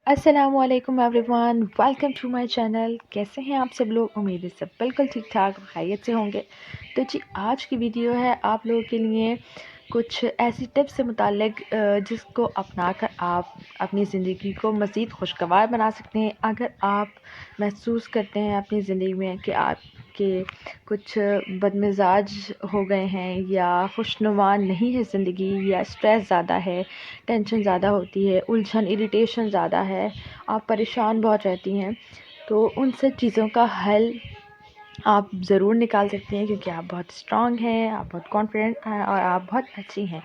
अस्सलामुअलैकुम everyone, welcome to my channel. कैसे हैं आप सब लोग? उम्मीद है सब बिल्कुल ठीक ठाक खैरियत से होंगे। तो जी आज की वीडियो है आप लोगों के लिए कुछ ऐसी टिप्स से मुतालिक जिसको अपनाकर आप अपनी ज़िंदगी को मज़ीद खुशगवार बना सकते हैं। अगर आप महसूस करते हैं अपनी ज़िंदगी में कि आपके कुछ बदमिजाज हो गए हैं या खुशनुमा नहीं है ज़िंदगी, या स्ट्रेस ज़्यादा है, टेंशन ज़्यादा होती है, उलझन इरिटेशन ज़्यादा है, आप परेशान बहुत रहती हैं, तो उन सब चीज़ों का हल आप ज़रूर निकाल सकती हैं, क्योंकि आप बहुत स्ट्रॉन्ग हैं, आप बहुत कॉन्फिडेंट हैं और आप बहुत अच्छी हैं।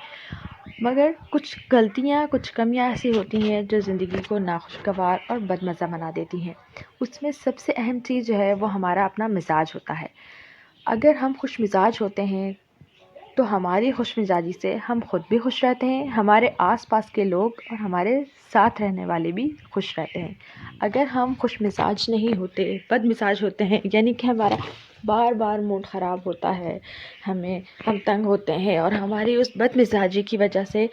मगर कुछ गलतियाँ, कुछ कमियाँ ऐसी होती हैं जो ज़िंदगी को नाखुशगवार और बदमज़ा बना देती हैं। उसमें सबसे अहम चीज़ जो है वो हमारा अपना मिजाज होता है। अगर हम खुश मिजाज होते हैं तो हमारी खुशमिजाजी से हम खुद भी खुश रहते हैं, हमारे आसपास के लोग और हमारे साथ रहने वाले भी खुश रहते हैं। अगर हम खुश मिजाज नहीं होते, बद मिजाज होते हैं, यानी कि हमारा बार बार मूड ख़राब होता है, हम तंग होते हैं और हमारी उस बद मिजाजी की वजह से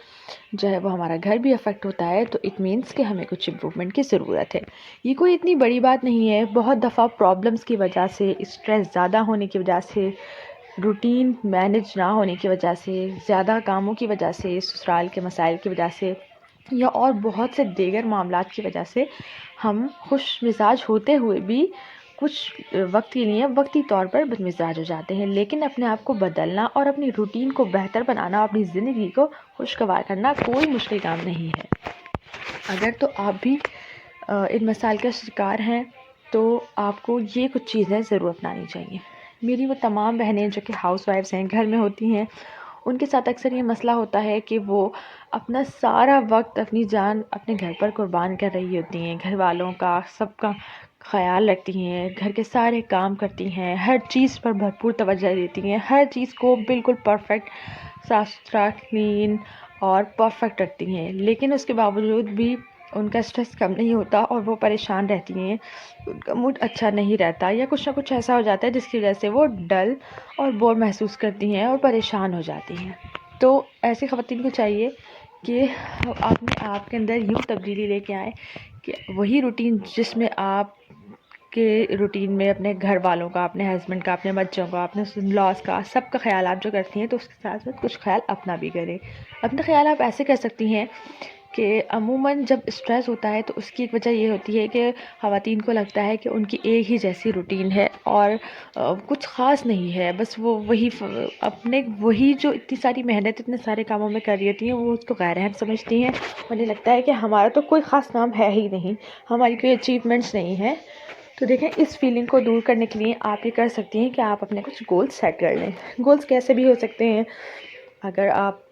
जो है वो हमारा घर भी अफेक्ट होता है, तो इट मीन्स कि हमें कुछ इम्प्रूवमेंट की ज़रूरत है। ये कोई इतनी बड़ी बात नहीं है। बहुत दफ़ा प्रॉब्लम्स की वजह से, स्ट्रेस ज़्यादा होने की वजह से, रूटीन मैनेज ना होने की वजह से, ज़्यादा कामों की वजह से, ससुराल के मसाइल की वजह से या और बहुत से दीगर मामलात की वजह से हम खुश मिजाज होते हुए भी कुछ वक्त के लिए वक्ती तौर पर बदमिजाज हो जाते हैं। लेकिन अपने आप को बदलना और अपनी रूटीन को बेहतर बनाना, अपनी ज़िंदगी को खुशगवार करना कोई मुश्किल काम नहीं है। अगर तो आप भी इन मसाइल का शिकार हैं तो आपको ये कुछ चीज़ें ज़रूर अपनानी चाहिए। मेरी वो तमाम बहनें जो कि हाउस वाइफ्स हैं, घर में होती हैं, उनके साथ अक्सर ये मसला होता है कि वो अपना सारा वक्त, अपनी जान अपने घर पर कुर्बान कर रही होती हैं। घर वालों का, सबका ख़याल रखती हैं, घर के सारे काम करती हैं, हर चीज़ पर भरपूर तवज्जो देती हैं, हर चीज़ को बिल्कुल परफेक्ट, साफ़ सुथरा, क्लीन और परफेक्ट रखती हैं। लेकिन उसके बावजूद भी उनका स्ट्रेस कम नहीं होता और वो परेशान रहती हैं, उनका मूड अच्छा नहीं रहता, या कुछ ना कुछ ऐसा हो जाता है जिसकी वजह से वो डल और बोर महसूस करती हैं और परेशान हो जाती हैं। तो ऐसी ख़वातीन को चाहिए कि अपने आप के अंदर यूँ तब्दीली लेके आएँ कि वही रूटीन जिसमें आप के रूटीन में अपने घर वालों का, अपने हस्बैंड का, अपने बच्चों का, अपने लॉस का, सबका ख्याल आप जो करती हैं, तो उसके साथ साथ कुछ ख्याल अपना भी करें। अपना ख्याल आप ऐसे कर सकती हैं कि अमूमन जब स्ट्रेस होता है तो उसकी एक वजह ये होती है कि ख़वातीन को लगता है कि उनकी एक ही जैसी रूटीन है और कुछ ख़ास नहीं है। बस वो वही जो इतनी सारी मेहनत इतने सारे कामों में कर रही होती हैं, वो उसको गैर अहम समझती हैं। उन्हें लगता है कि हमारा तो कोई ख़ास काम है ही नहीं, हमारी कोई अचीवमेंट्स नहीं है। तो देखें, इस फीलिंग को दूर करने के लिए आप ये कर सकती हैं कि आप अपने कुछ गोल्स सेट कर लें। गोल्स कैसे भी हो सकते हैं। अगर आप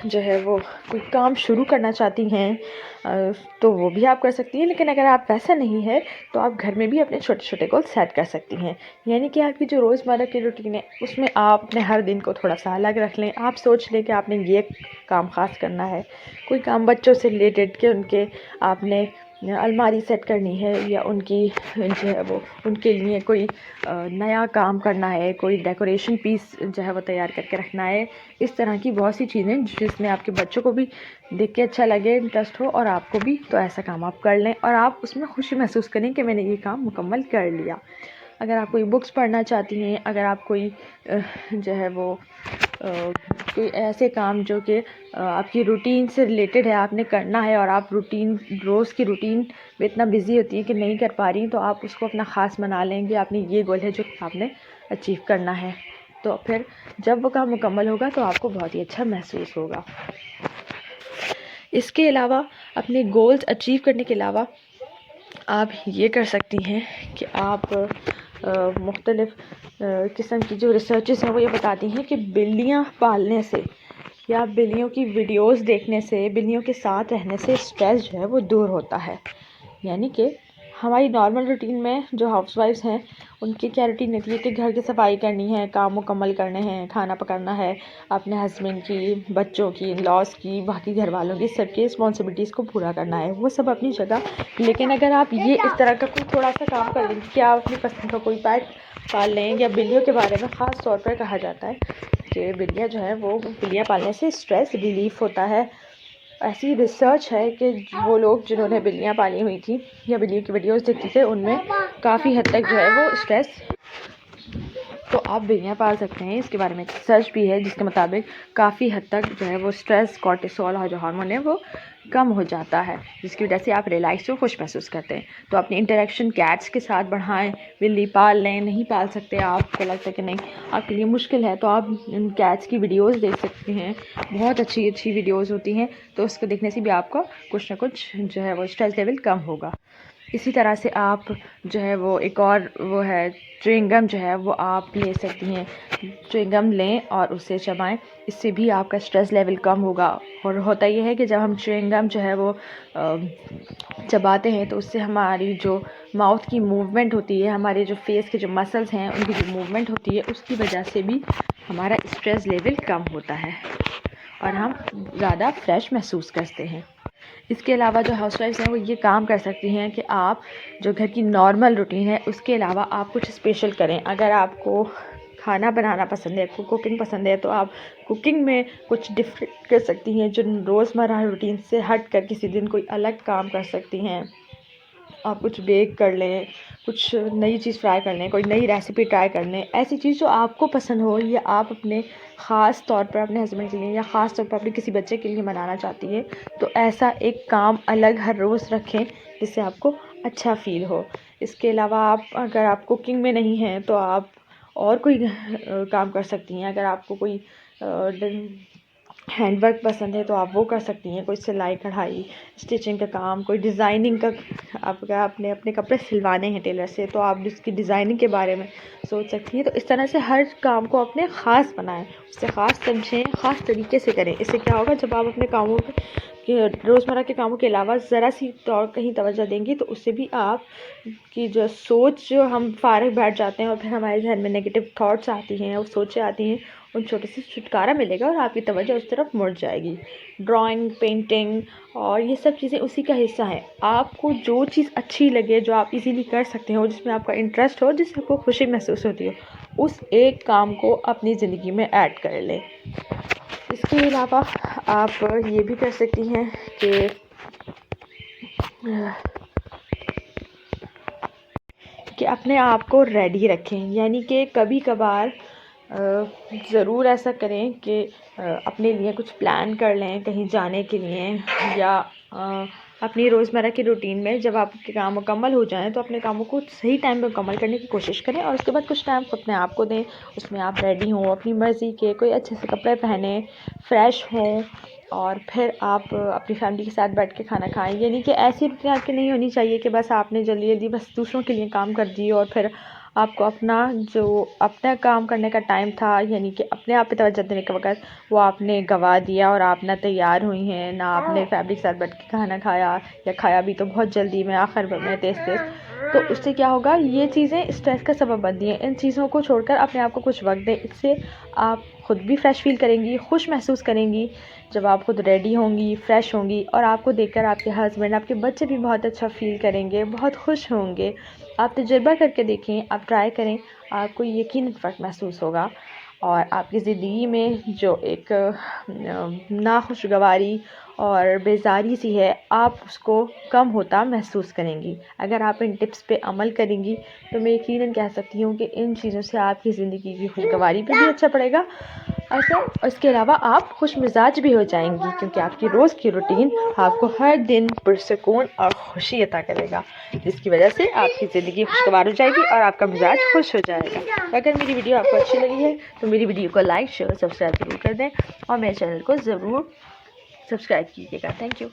जो है वो कोई काम शुरू करना चाहती हैं तो वो भी आप कर सकती हैं। लेकिन अगर आप वैसा नहीं है तो आप घर में भी अपने छोटे छोटे गोल सेट कर सकती हैं। यानी कि आपकी जो रोज़मर्रा की रूटीन है उसमें आप अपने हर दिन को थोड़ा सा अलग रख लें। आप सोच लें कि आपने ये काम ख़ास करना है। कोई काम बच्चों से रिलेटेड के उनके आपने अलमारी सेट करनी है, या उनकी जो है वो उनके लिए कोई नया काम करना है, कोई डेकोरेशन पीस जो है वो तैयार करके रखना है। इस तरह की बहुत सी चीज़ें जिसमें आपके बच्चों को भी देख के अच्छा लगे, इंटरेस्ट हो, और आपको भी, तो ऐसा काम आप कर लें और आप उसमें खुशी महसूस करें कि मैंने ये काम मुकम्मल कर लिया। अगर आप कोई बुक्स पढ़ना चाहती हैं, अगर आप कोई जो है वो कोई ऐसे काम जो कि आपकी रूटीन से रिलेटेड है, आपने करना है और आप रोज़ की रूटीन में इतना बिज़ी होती है कि नहीं कर पा रही, तो आप उसको अपना ख़ास मना लेंगे। आपने ये गोल है जो आपने अचीव करना है, तो फिर जब वो काम मुकम्मल होगा तो आपको बहुत ही अच्छा महसूस होगा। इसके अलावा अपने गोल्स अचीव करने के अलावा आप ये कर सकती हैं कि आप मुख्तलिफ़ किस्म की जो रिसर्चेस हैं वो ये बताती हैं कि बिल्लियाँ पालने से या बिल्लियों की वीडियोस देखने से, बिल्लियों के साथ रहने से स्ट्रेस जो है वो दूर होता है। यानी कि हमारी नॉर्मल रूटीन में जो हाउसवाइफ्स हैं उनकी क्या रूटीन होती है कि घर की सफाई करनी है, काम मुकम्मल करने हैं, खाना पकाना है, अपने हस्बैंड की, बच्चों की, लॉस की, बाकी घर वालों की, सबकी रिस्पॉन्सिबिलिटीज़ को पूरा करना है। वो सब अपनी जगह। लेकिन अगर आप ये इस तरह का कोई थोड़ा सा काम कर लेंगे कि आप अपनी पसंद का कोई पेट पाल लें, या बिल्लियों के बारे में ख़ास तौर पर कहा जाता है कि बिल्लियाँ जो है वो बिल्लियाँ पालने से स्ट्रेस रिलीफ़ होता है, ऐसी रिसर्च है कि वो लोग जिन्होंने बिल्लियाँ पाली हुई थी या बिल्लियों की वीडियोस देखते थे, उनमें काफ़ी हद तक जो है वो स्ट्रेस, तो आप बिल्लियाँ पाल सकते हैं। इसके बारे में रिसर्च भी है जिसके मुताबिक काफ़ी हद तक जो है वो स्ट्रेस, कॉर्टिसोल और जो हार्मोन है वो कम हो जाता है, जिसकी वजह से आप रिलैक्स और खुश महसूस करते हैं। तो अपनी इंटरेक्शन कैट्स के साथ बढ़ाएं, बिल्ली पाल लें। नहीं पाल सकते, आपको लगता है कि नहीं आपके लिए मुश्किल है, तो आप इन कैट्स की वीडियोस देख सकते हैं। बहुत अच्छी अच्छी वीडियोस होती हैं, तो उसको देखने से भी आपका कुछ ना कुछ जो है वो स्ट्रेस लेवल कम होगा। इसी तरह से आप जो है वो एक और वो है च्युइंगम जो है वो आप ले सकती हैं। च्युइंगम लें और उसे चबाएं, इससे भी आपका स्ट्रेस लेवल कम होगा। और होता ये है कि जब हम च्युइंगम जो है वो चबाते हैं तो उससे हमारी जो माउथ की मूवमेंट होती है, हमारे जो फेस के जो मसल्स हैं उनकी जो मूवमेंट होती है, उसकी वजह से भी हमारा स्ट्रेस लेवल कम होता है और हम ज़्यादा फ्रेश महसूस करते हैं। इसके अलावा जो हाउसवाइफ्स हैं वो ये काम कर सकती हैं कि आप जो घर की नॉर्मल रूटीन है उसके अलावा आप कुछ स्पेशल करें। अगर आपको खाना बनाना पसंद है, आपको कुकिंग पसंद है, तो आप कुकिंग में कुछ डिफरेंट कर सकती हैं। जो रोज़मर्रा रूटीन से हट कर किसी दिन कोई अलग काम कर सकती हैं। आप कुछ बेक कर लें, कुछ नई चीज़ ट्राई कर लें, कोई नई रेसिपी ट्राई कर लें। ऐसी चीज़ जो आपको पसंद हो, या आप अपने ख़ास तौर पर अपने हस्बैंड के लिए या ख़ास तौर पर अपने किसी बच्चे के लिए बनाना चाहती हैं, तो ऐसा एक काम अलग हर रोज़ रखें जिससे आपको अच्छा फ़ील हो। इसके अलावा आप अगर आप कुकिंग में नहीं हैं तो आप और कोई काम कर सकती हैं। अगर आपको कोई हैंडवर्क पसंद है तो आप वो कर सकती हैं। कोई सिलाई कढ़ाई, स्टिचिंग का काम, कोई डिज़ाइनिंग का, आपने अपने कपड़े सिलवाने हैं टेलर से तो आप उसकी डिज़ाइनिंग के बारे में सोच सकती हैं। तो इस तरह से हर काम को अपने ख़ास बनाएं, उससे ख़ास समझें, ख़ास तरीके से करें। इससे क्या होगा, जब आप अपने कामों के रोज़मर्रा के कामों के अलावा ज़रा सी और कहीं तवज्जो देंगी तो उससे भी आप की जो सोच, जो हम फारग बैठ जाते हैं और फिर हमारे जहन में नेगेटिव थॉट्स आती हैं और सोचें आती हैं, उन छोटे से छुटकारा मिलेगा और आपकी तवज्जो उस तरफ मुड़ जाएगी। ड्राइंग, पेंटिंग और ये सब चीज़ें उसी का हिस्सा हैं। आपको जो चीज़ अच्छी लगे, जो आप इजीली कर सकते हो, जिसमें आपका इंटरेस्ट हो, जिससे आपको खुशी महसूस होती हो, उस एक काम को अपनी ज़िंदगी में ऐड कर लें। इसके अलावा आप ये भी कर सकती हैं कि अपने आप को रेडी रखें। यानी कि कभी कभार ज़रूर ऐसा करें कि अपने लिए कुछ प्लान कर लें कहीं जाने के लिए, या अपनी रोज़मर्रा की रूटीन में जब आपके काम मुकम्मल हो जाएं तो अपने कामों को सही टाइम में मुकम्मल करने की कोशिश करें और उसके बाद कुछ टाइम अपने आप को दें। उसमें आप रेडी हों, अपनी मर्ज़ी के कोई अच्छे से कपड़े पहने, फ़्रेश हों और फिर आप अपनी फैमिली के साथ बैठ के खाना खाएं। यानी कि ऐसी रूटीन आपकी नहीं होनी चाहिए कि बस आपने जल्दी जल्दी बस दूसरों के लिए काम कर दिए और फिर आपको अपना काम करने का टाइम था, यानी कि अपने आप पे तवज्जो देने का वक़्त, वो आपने गँवा दिया और आप ना तैयार हुई हैं, ना आपने फैमिली के साथ बैठ के खाना खाया, या खाया भी तो बहुत जल्दी में, आखिर में तेज़-तेज़। तो उससे क्या होगा, ये चीज़ें स्ट्रेस का सबब बनती हैं। इन चीज़ों को छोड़कर अपने आप को कुछ वक़्त दें। इससे आप खुद भी फ्रेश फ़ील करेंगी, खुश महसूस करेंगी। जब आप खुद रेडी होंगी, फ़्रेश होंगी और आपको देखकर आपके हस्बैंड, आपके बच्चे भी बहुत अच्छा फ़ील करेंगे, बहुत खुश होंगे। आप तजुर्बा करके देखें, आप ट्राई करें, आपको यकीनन फ़र्क महसूस होगा और आपकी ज़िंदगी में जो एक नाखुशगवारी और बेज़ारी सी है, आप उसको कम होता महसूस करेंगी। अगर आप इन टिप्स पे अमल करेंगी तो मैं यकीनन कह सकती हूँ कि इन चीज़ों से आपकी ज़िंदगी की खुशगवारी पे भी अच्छा पड़ेगा। और इसके अलावा आप खुश मिजाज भी हो जाएंगी, क्योंकि आपकी रोज़ की रूटीन आपको हर दिन पुरसुकून और खुशी अता करेगा, जिसकी वजह से आपकी ज़िंदगी खुशगवार हो जाएगी और आपका मिजाज खुश हो जाएगा। अगर मेरी वीडियो आपको अच्छी लगी है तो मेरी वीडियो को लाइक, शेयर, सब्सक्राइब ज़रूर कर दें और मेरे चैनल को ज़रूर सब्सक्राइब कीजिएगा। Thank you.